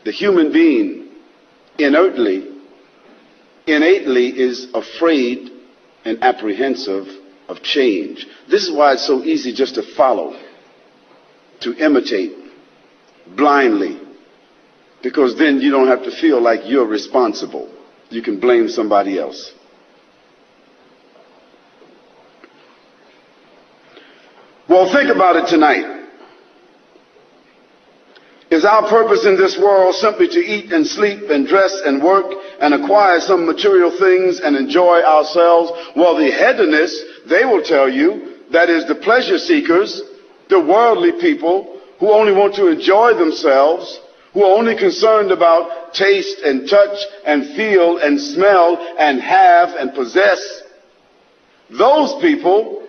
The human being innately is afraid and apprehensive of change. This is why it's so easy just to follow, to imitate blindly, because then you don't have to feel like you're responsible. You can blame somebody else. Well, think about it tonight. Is our purpose in this world simply to eat and sleep and dress and work and acquire some material things and enjoy ourselves? Well, the hedonists, they will tell you, that is the pleasure seekers, the worldly people who only want to enjoy themselves, who are only concerned about taste and touch and feel and smell and have and possess. Those people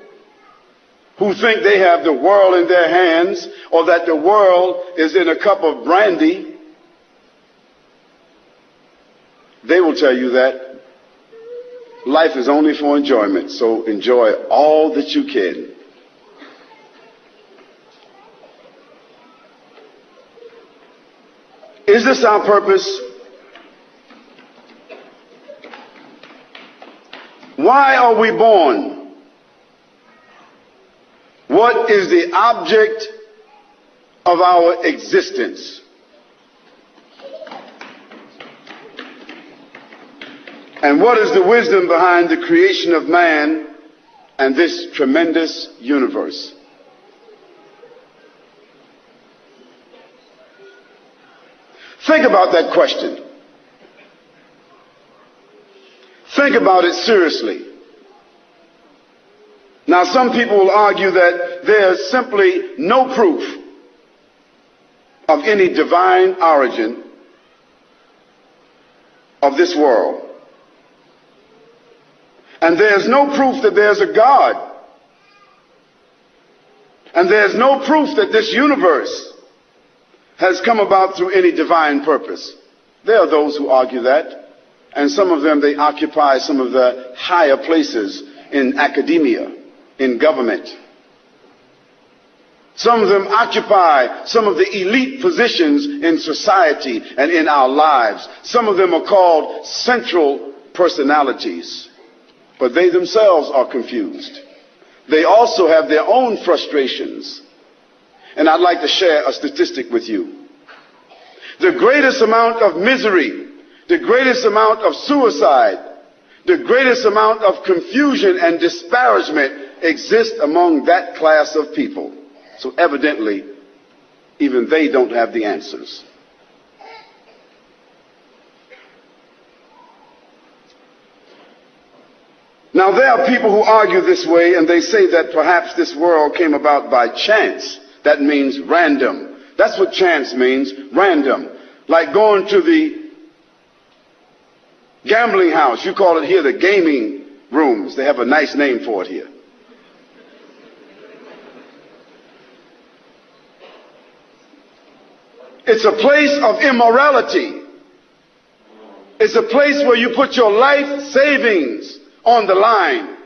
who think they have the world in their hands, or that the world is in a cup of brandy, they will tell you that life is only for enjoyment, so enjoy all that you can. Is this our purpose? Why are we born? What is the object of our existence? And what is the wisdom behind the creation of man and this tremendous universe? Think about that question. Think about it seriously. Now, some people will argue that there's simply no proof of any divine origin of this world. And there's no proof that there's a God. And there's no proof that this universe has come about through any divine purpose. There are those who argue that. And some of them, they occupy some of the higher places in academia, in government. Some of them occupy some of the elite positions in society and in our lives. Some of them are called central personalities. But they themselves are confused. They also have their own frustrations. And I'd like to share a statistic with you. The greatest amount of misery, the greatest amount of suicide, the greatest amount of confusion and disparagement exist among that class of people. So evidently, even they don't have the answers. Now, there are people who argue this way, and they say that perhaps this world came about by chance. That means random. That's what chance means, random. Like going to the gambling house. You call it here the gaming rooms. They have a nice name for it here. It's a place of immorality. It's a place where you put your life savings on the line.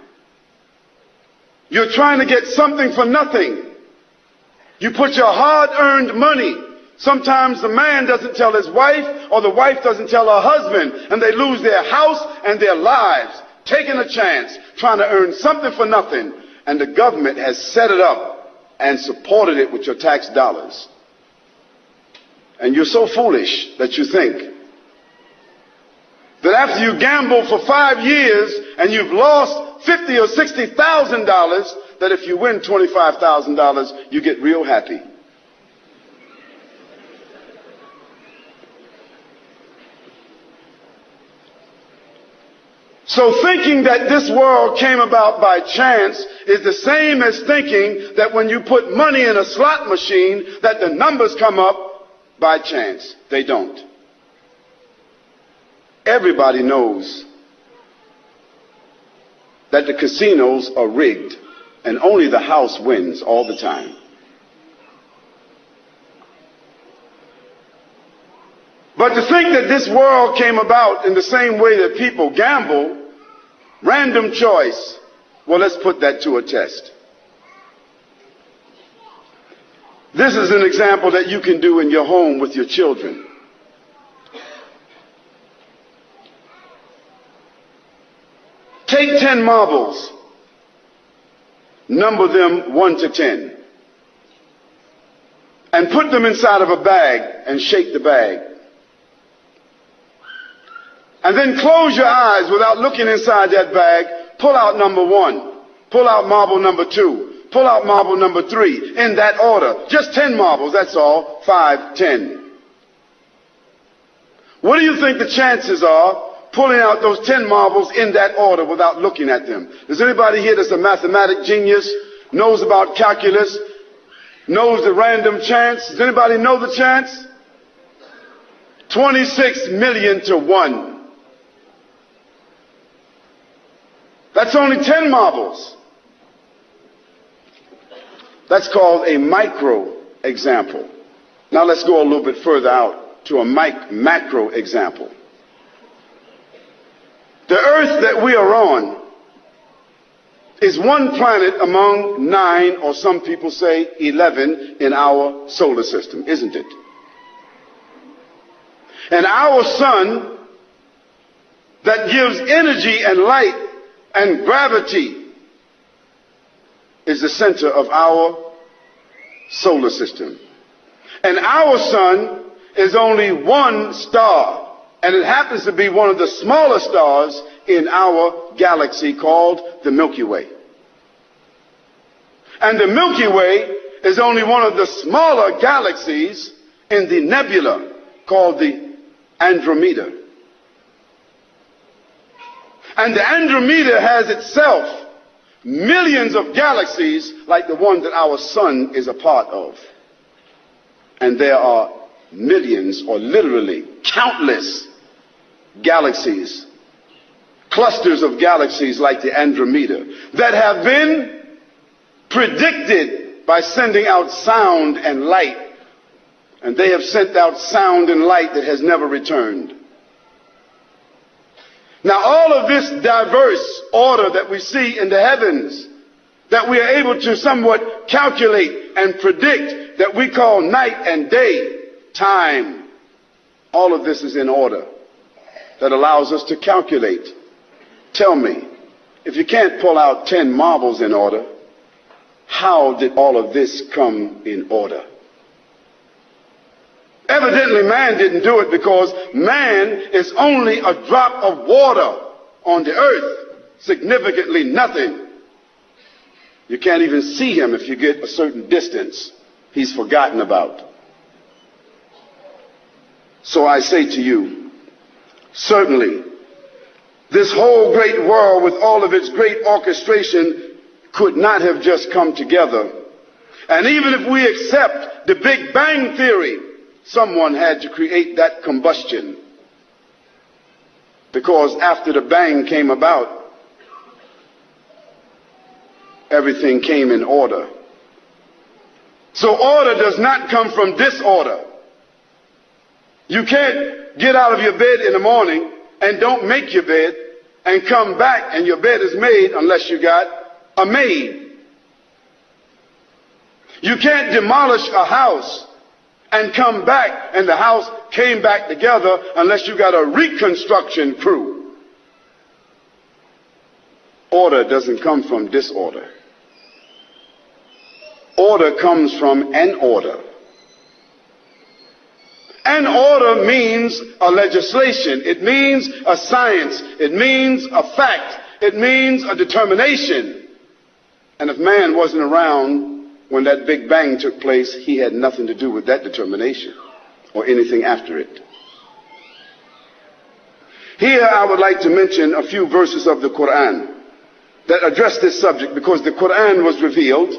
You're trying to get something for nothing. You put your hard-earned money. Sometimes the man doesn't tell his wife, or the wife doesn't tell her husband, and they lose their house and their lives, taking a chance, trying to earn something for nothing. And the government has set it up and supported it with your tax dollars. And you're so foolish that you think that after you gamble for 5 years and you've lost $50,000 or $60,000, that if you win $25,000, you get real happy. So thinking that this world came about by chance is the same as thinking that when you put money in a slot machine that the numbers come up by chance. They don't. Everybody knows that the casinos are rigged and only the house wins all the time. But to think that this world came about in the same way that people gamble, random choice, well, let's put that to a test. This is an example that you can do in your home with your children. Take 10 marbles, number them 1 to 10, and put them inside of a bag and shake the bag. And then close your eyes without looking inside that bag. Pull out number 1. Pull out marble number 2. Pull out marble number 3. In that order. Just 10 marbles, that's all. 5, 10. What do you think the chances are pulling out those 10 marbles in that order without looking at them? Is anybody here that's a mathematic genius, knows about calculus, knows the random chance? Does anybody know the chance? 26 million to 1. That's only 10 marbles. That's called a micro example. Now let's go a little bit further out to a macro example. The earth that we are on is one planet among 9, or some people say 11, in our solar system, isn't it? And our sun that gives energy and light and gravity is the center of our solar system. And our sun is only one star, and it happens to be one of the smaller stars in our galaxy called the Milky Way. And the Milky Way is only one of the smaller galaxies in the nebula called the Andromeda. And the Andromeda has itself millions of galaxies like the one that our sun is a part of. And there are millions, or literally countless, galaxies, clusters of galaxies like the Andromeda, that have been predicted by sending out sound and light. And they have sent out sound and light that has never returned. Now, all of this diverse order that we see in the heavens, that we are able to somewhat calculate and predict, that we call night and day, time, all of this is in order that allows us to calculate. Tell me, if you can't pull out 10 marbles in order, how did all of this come in order? Evidently, man didn't do it, because man is only a drop of water on the earth, significantly nothing. You can't even see him if you get a certain distance. He's forgotten about. So I say to you, certainly, this whole great world with all of its great orchestration could not have just come together. And even if we accept the Big Bang Theory, someone had to create that combustion. Because after the bang came about, everything came in order. So order does not come from disorder. You can't get out of your bed in the morning and don't make your bed and come back and your bed is made unless you got a maid. You can't demolish a house and come back and the house came back together unless you got a reconstruction crew. Order doesn't come from disorder. Order comes from an order. An order means a legislation. It means a science. It means a fact. It means a determination. And if man wasn't around when that Big Bang took place, he had nothing to do with that determination or anything after it. Here I would like to mention a few verses of the Quran that address this subject, because the Quran was revealed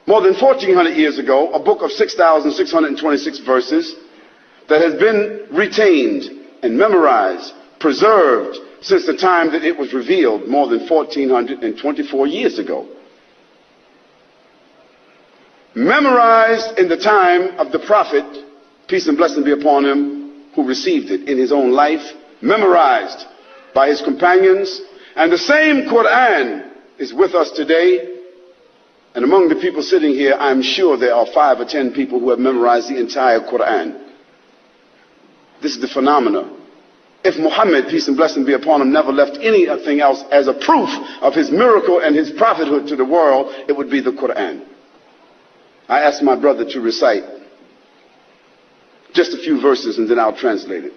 more than 1400 years ago, a book of 6,626 verses that has been retained and memorized, preserved since the time that it was revealed more than 1424 years ago. Memorized in the time of the Prophet, peace and blessing be upon him, who received it in his own life, memorized by his companions, and the same Quran is with us today. And among the people sitting here, I'm sure there are 5 or 10 people who have memorized the entire Quran. This is the phenomena If Muhammad, peace and blessing be upon him, never left anything else as a proof of his miracle and his prophethood to the world, it would be the Quran. I asked my brother to recite just a few verses and then I'll translate it.